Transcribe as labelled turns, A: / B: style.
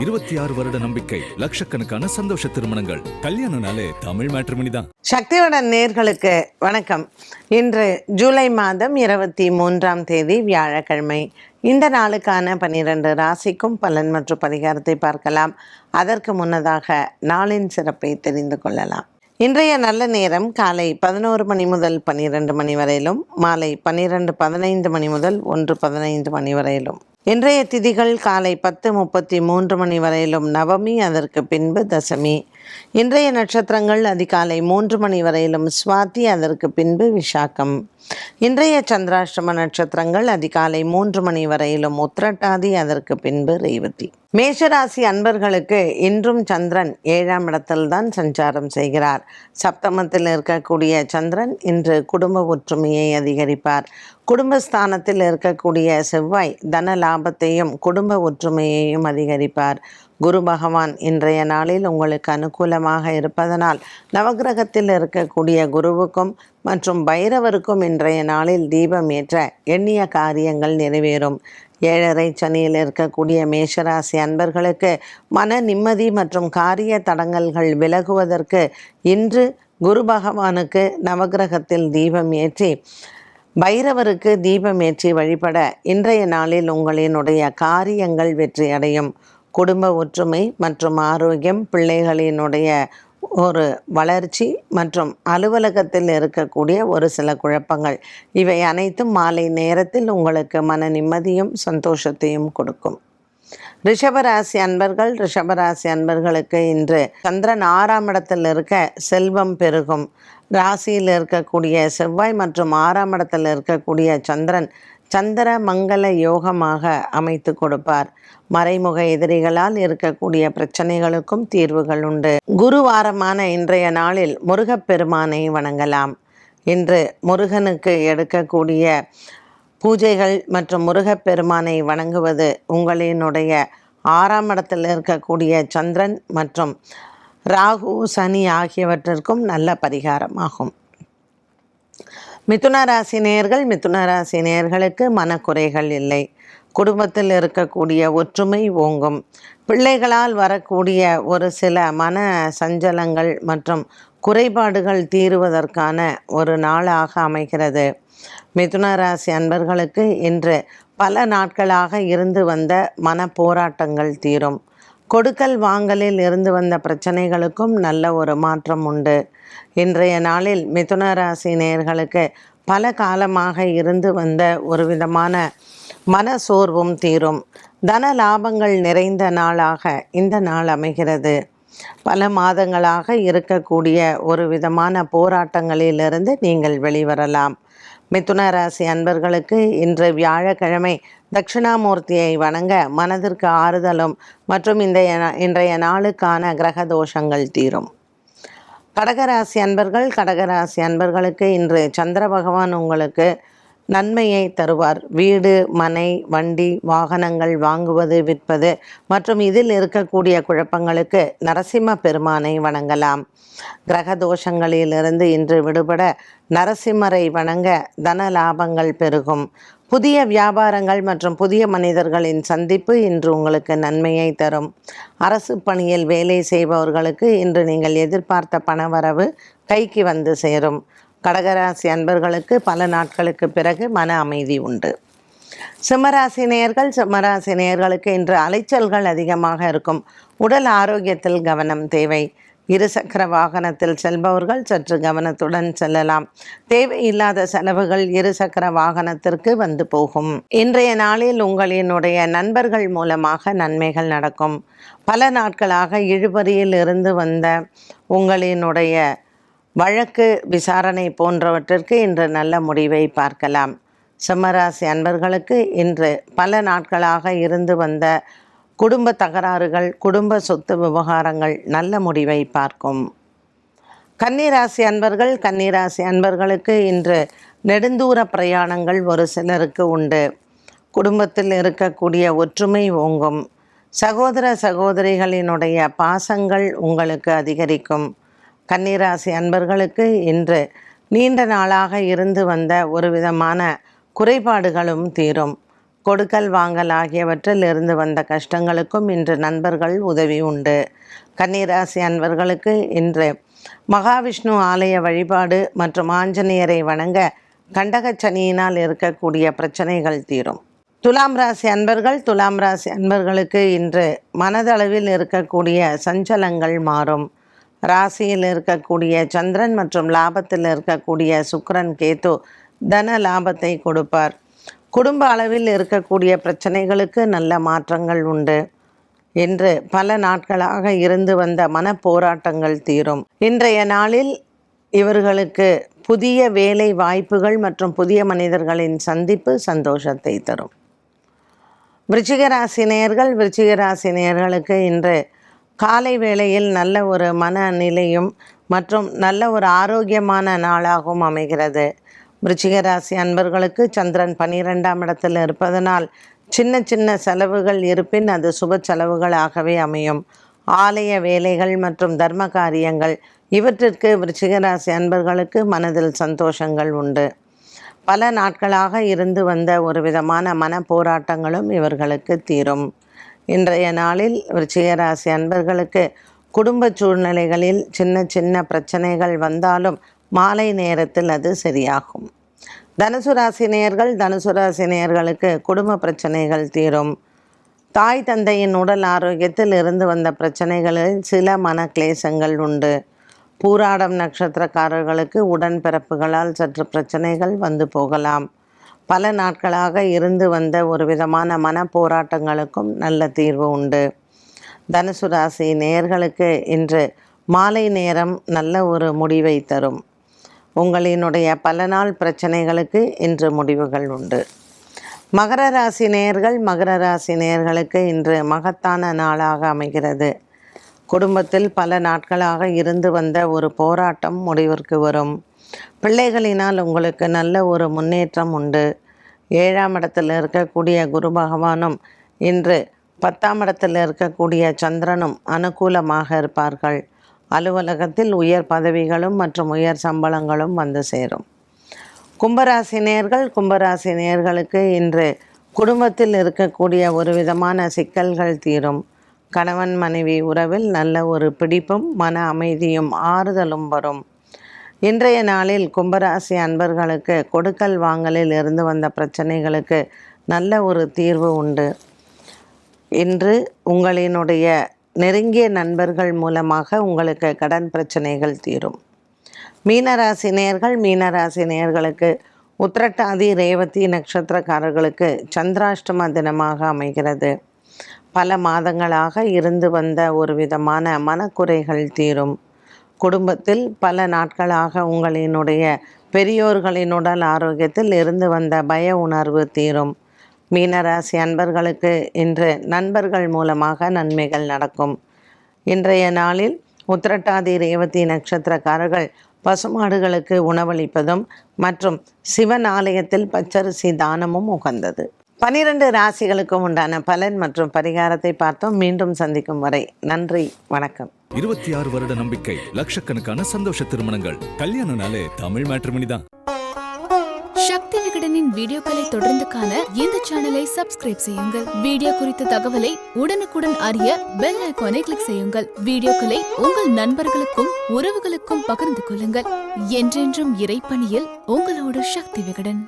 A: 26 வருட நம்பிக்கை, லட்சக்கணக்கான சந்தோஷ திருமணங்கள். கல்யாணம்னாலே தமிழ் மேட்ரிமோனி தான்.
B: சக்தியுடன் நேர்களுக்கு வணக்கம். இன்று ஜூலை மாதம் 23ஆம் தேதி வியாழக்கிழமை. இந்த நாளுக்கான 12 ராசிக்கும் பலன் மற்றும் பரிகாரத்தை பார்க்கலாம். அதற்கு முன்னதாக நாளின் சிறப்பை தெரிந்து கொள்ளலாம். இன்றைய நல்ல நேரம் காலை 11 மணி முதல் 12 மணி வரையிலும், மாலை 12:15 மணி முதல் 1:15 மணி வரையிலும். இன்றைய திதிகள் காலை 10:33 மணி வரையிலும் நவமி, அதற்கு பின்பு தசமி. இன்றைய நட்சத்திரங்கள் அதிகாலை 3 மணி வரையிலும் சுவாதி, அதற்கு பின்பு விஷாகம். இன்றைய சந்திராஷ்டம நட்சத்திரங்கள் அதிகாலை 3 மணி வரையிலும் உத்திரட்டாதி, அதற்கு பின்பு ரேவதி. மேஷராசி அன்பர்களுக்கு இன்றும் சந்திரன் 7ஆம் இடத்தில்தான் சஞ்சாரம் செய்கிறார். சப்தமத்தில் இருக்கக்கூடிய சந்திரன் இன்று குடும்ப ஒற்றுமையை அதிகரிப்பார். குடும்பஸ்தானத்தில் இருக்கக்கூடிய செவ்வாய் தன லாபத்தையும் குடும்ப ஒற்றுமையையும் அதிகரிப்பார். குரு பகவான் இன்றைய நாளில் உங்களுக்கு அனுகூலமாக இருப்பதனால் நவகிரகத்தில் இருக்கக்கூடிய குருவுக்கும் மற்றும் பைரவருக்கும் இன்றைய நாளில் தீபம் ஏற்ற எண்ணிய காரியங்கள் நிறைவேறும். 7.5 சனியில் இருக்கக்கூடிய மேஷராசி அன்பர்களுக்கு மன நிம்மதி மற்றும் காரிய தடங்கல்கள் விலகுவதற்கு இன்று குரு பகவானுக்கு நவகிரகத்தில் தீபம் ஏற்றி பைரவருக்கு தீபம் ஏற்றி வழிபட இன்றைய நாளில் உங்களினுடைய காரியங்கள் வெற்றியடையும். குடும்ப ஒற்றுமை மற்றும் ஆரோக்கியம், பிள்ளைகளினுடைய ஒரு வளர்ச்சி மற்றும் அலுவலகத்தில் இருக்கக்கூடிய ஒரு சில குழப்பங்கள், இவை அனைத்தும் மாலை நேரத்தில் உங்களுக்கு மன நிம்மதியும் சந்தோஷத்தையும் கொடுக்கும். ரிஷபராசி அன்பர்களுக்கு இன்று சந்திரன் 6ஆம் இடத்தில் இருக்க செல்வம் பெருகும். ராசியில் இருக்கக்கூடிய செவ்வாய் மற்றும் 6ஆம் இடத்தில் இருக்கக்கூடிய சந்திர மங்கள யோகமாக அமைத்து கொடுப்பார். மறைமுக எதிரிகளால் இருக்கக்கூடிய பிரச்சனைகளுக்கும் தீர்வுகள் உண்டு. குருவாரமான இன்றைய நாளில் முருகப்பெருமானை வணங்கலாம். இன்று முருகனுக்கு எடுக்கக்கூடிய பூஜைகள் மற்றும் முருகப்பெருமானை வணங்குவது உங்களினுடைய 6ஆம் இடத்தில் இருக்கக்கூடிய சந்திரன் மற்றும் ராகு, சனி ஆகியவற்றிற்கும் நல்ல பரிகாரமாகும். மிதுன ராசி நேயர்களுக்கு மனக்குறைகள் இல்லை. குடும்பத்தில் இருக்கக்கூடிய ஒற்றுமை ஓங்கும். பிள்ளைகளால் வரக்கூடிய ஒரு சில மன சஞ்சலங்கள் மற்றும் குறைபாடுகள் தீருவதற்கான ஒரு நாளாக அமைகிறது. மிதுன ராசி அன்பர்களுக்கு இன்று பல நாட்களாக இருந்து வந்த மன போராட்டங்கள் தீரும். கொடுக்கல் வாங்கலில் இருந்து வந்த பிரச்சனைகளுக்கும் நல்ல ஒரு மாற்றம் உண்டு. இன்றைய நாளில் மிதுன ராசி நேயர்களுக்கு பல காலமாக இருந்து வந்த ஒரு விதமான மன சோர்வும் தீரும். தன லாபங்கள் நிறைந்த நாளாக இந்த நாள் அமைகிறது. பல மாதங்களாக இருக்கக்கூடிய ஒரு விதமான போராட்டங்களிலிருந்து நீங்கள் வெளிவரலாம். மிதுன ராசி அன்பர்களுக்கு இன்று வியாழக்கிழமை தட்சிணாமூர்த்தியை வணங்க மனதிற்கு ஆறுதலும் மற்றும் இன்றைய நாளுக்கான கிரக தோஷங்கள் தீரும். கடகராசி அன்பர்களுக்கு இன்று சந்திர பகவான் உங்களுக்கு நன்மையை தருவார். வீடு, மனை, வண்டி, வாகனங்கள் வாங்குவது, விற்பது மற்றும் இதில் இருக்கக்கூடிய குழப்பங்களுக்கு நரசிம்ம பெருமானை வணங்கலாம். கிரக தோஷங்களிலிருந்து இன்று விடுபட நரசிம்மரை வணங்க தன லாபங்கள் பெருகும். புதிய வியாபாரங்கள் மற்றும் புதிய மனிதர்களின் சந்திப்பு இன்று உங்களுக்கு நன்மையை தரும். அரசு பணியில் வேலை செய்பவர்களுக்கு இன்று நீங்கள் எதிர்பார்த்த பணவரவு கைக்கு வந்து சேரும். கடகராசி அன்பர்களுக்கு பல நாட்களுக்கு பிறகு மன அமைதி உண்டு. சிம்மராசி நேயர்களுக்கு இன்று அலைச்சல்கள் அதிகமாக இருக்கும். உடல் ஆரோக்கியத்தில் கவனம் தேவை. இருசக்கர வாகனத்தில் செல்பவர்கள் சற்று கவனத்துடன் செல்லலாம். தேவையில்லாத செலவுகள் இருசக்கர வாகனத்திற்கு வந்து போகும். இன்றைய நாளில் உங்களினுடைய நண்பர்கள் மூலமாக நன்மைகள் நடக்கும். பல நாட்களாக இழுபறியில் இருந்து வந்த உங்களினுடைய வழக்கு, விசாரணை போன்றவற்றிற்கு இன்று நல்ல முடிவை பார்க்கலாம். சிம்மராசி அன்பர்களுக்கு இன்று பல நாட்களாக இருந்து வந்த குடும்ப தகராறுகள், குடும்ப சொத்து விவகாரங்கள் நல்ல முடிவை பார்க்கும். கன்னிராசி அன்பர்களுக்கு இன்று நெடுந்தூர பிரயாணங்கள் ஒரு சிலருக்கு உண்டு. குடும்பத்தில் இருக்கக்கூடிய ஒற்றுமை ஓங்கும். சகோதர சகோதரிகளினுடைய பாசங்கள் உங்களுக்கு அதிகரிக்கும். கன்னிராசி அன்பர்களுக்கு இன்று நீண்ட நாளாக இருந்து வந்த ஒரு விதமான குறைபாடுகளும் தீரும். கொடுக்கல் வாங்கல் ஆகியவற்றில் இருந்து வந்த கஷ்டங்களுக்கும் இன்று நண்பர்கள் உதவி உண்டு. கன்னிராசி அன்பர்களுக்கு இன்று மகாவிஷ்ணு ஆலய வழிபாடு மற்றும் ஆஞ்சநேயரை வணங்க கண்டகச்சனியினால் இருக்கக்கூடிய பிரச்சனைகள் தீரும். துலாம் ராசி அன்பர்களுக்கு இன்று மனதளவில் இருக்கக்கூடிய சஞ்சலங்கள் மாறும். ராசியில் இருக்கக்கூடிய சந்திரன் மற்றும் லாபத்தில் இருக்கக்கூடிய சுக்கிரன் கேது தன லாபத்தை கொடுப்பார். குடும்ப அளவில் இருக்கக்கூடிய பிரச்சனைகளுக்கு நல்ல மாற்றங்கள் உண்டு. இன்று பல நாட்களாக இருந்து வந்த மன போராட்டங்கள் தீரும். இன்றைய நாளில் இவர்களுக்கு புதிய வேலை வாய்ப்புகள் மற்றும் புதிய மனிதர்களின் சந்திப்பு சந்தோஷத்தை தரும். விருச்சிக ராசி நேயர்களுக்கு இன்று காலை வேளையில் நல்ல ஒரு மனநிலையும் மற்றும் நல்ல ஒரு ஆரோக்கியமான நாளாகவும் அமைகிறது. விருச்சிக ராசி அன்பர்களுக்கு சந்திரன் 12ஆம் இடத்தில் இருப்பதனால் சின்ன சின்ன செலவுகள் இருப்பின் அது சுப செலவுகளாகவே அமையும். ஆலய வேலைகள் மற்றும் தர்ம காரியங்கள் இவற்றிற்கு விருச்சிக ராசி அன்பர்களுக்கு மனதில் சந்தோஷங்கள் உண்டு. பல நாட்களாக இருந்து வந்த ஒரு விதமான மன போராட்டங்களும் இவர்களுக்கு தீரும். இன்றைய நாளில் விருச்சிக ராசி அன்பர்களுக்கு குடும்ப சூழ்நிலைகளில் சின்ன சின்ன பிரச்சனைகள் வந்தாலும் மாலை நேரத்தில் அது சரியாகும். தனுசு ராசி நேயர்களுக்கு குடும்ப பிரச்சனைகள் தீரும். தாய் தந்தையின் உடல் ஆரோக்கியத்தில் இருந்து வந்த பிரச்சனைகளில் சில மன கிளேசங்கள் உண்டு. பூராடம் நட்சத்திரக்காரர்களுக்கு உடன்பிறப்புகளால் சற்று பிரச்சனைகள் வந்து போகலாம். பல நாட்களாக இருந்து வந்த ஒரு விதமான மன போராட்டங்களுக்கும் நல்ல தீர்வு உண்டு. தனுசு ராசி நேயர்களுக்கு இன்று மாலை நேரம் நல்ல ஒரு முடிவை தரும். உங்களினுடைய பல நாள் பிரச்சனைகளுக்கு இன்று முடிவுகள் உண்டு. மகர ராசி நேயர்களுக்கு இன்று மகத்தான நாளாக அமைகிறது. குடும்பத்தில் பல நாட்களாக இருந்து வந்த ஒரு போராட்டம் முடிவிற்கு வரும். பிள்ளைகளினால் உங்களுக்கு நல்ல ஒரு முன்னேற்றம் உண்டு. 7ஆம் இடத்தில் இருக்கக்கூடிய குரு பகவானும் இன்று 10ஆம் இடத்தில் இருக்கக்கூடிய சந்திரனும் அனுகூலமாக இருப்பார்கள். அலுவலகத்தில் உயர் பதவிகளும் மற்றும் உயர் சம்பளங்களும் வந்து சேரும். கும்பராசி நேயர்களுக்கு இன்று குடும்பத்தில் இருக்கக்கூடிய ஒரு விதமான சிக்கல்கள் தீரும். கணவன் மனைவி உறவில் நல்ல ஒரு பிடிப்பும் மன அமைதியும் ஆறுதலும் வரும். இன்றைய நாளில் கும்பராசி அன்பர்களுக்கு கொடுக்கல் வாங்கலில் இருந்து வந்த பிரச்சனைகளுக்கு நல்ல ஒரு தீர்வு உண்டு. இன்று உங்களினுடைய நெருங்கிய நண்பர்கள் மூலமாக உங்களுக்கு கடன் பிரச்சனைகள் தீரும். மீனராசி நேயர்களுக்கு உத்திரட்டாதி ரேவதி நட்சத்திரக்காரர்களுக்கு சந்திராஷ்டம தினமாக அமைகிறது. பல மாதங்களாக இருந்து வந்த ஒரு விதமான மனக்குறைகள் தீரும். குடும்பத்தில் பல நாட்களாக உங்களினுடைய பெரியோர்களின் உடல் ஆரோக்கியத்தில் இருந்து வந்த பய உணர்வு தீரும். மீனராசி அன்பர்களுக்கு இன்று நண்பர்கள் மூலமாக நன்மைகள் நடக்கும். இன்றைய நாளில் உத்திரட்டாதி ரேவதி நட்சத்திரக்காரர்கள் பசுமாடுகளுக்கு உணவளிப்பதும் மற்றும் சிவன் ஆலயத்தில் பச்சரிசி தானமும் உகந்தது. 12 ராசிகளுக்கும் உண்டான பலன் மற்றும் பரிகாரத்தை பார்த்தோம். மீண்டும் சந்திக்கும் வரை நன்றி, வணக்கம்.
A: 26 வருட நம்பிக்கை, லட்சக்கணக்கான சந்தோஷ திருமணங்கள். கல்யாணம்னாலே தமிழ் மேட்ரிமோனி தான்.
C: சக்தி விகடனின் வீடியோக்களை தொடர்ந்து காண இந்த சேனலை சப்ஸ்கிரைப் செய்யுங்கள். வீடியோ குறித்த தகவலை உடனுக்குடன் அறிய பெல் ஐகானை கிளிக் செய்யுங்கள். வீடியோக்களை உங்கள் நண்பர்களுக்கும் உறவுகளுக்கும் பகிர்ந்து கொள்ளுங்கள். என்றென்றும் இறைப்பணியில் உங்களோடு சக்தி விகடன்.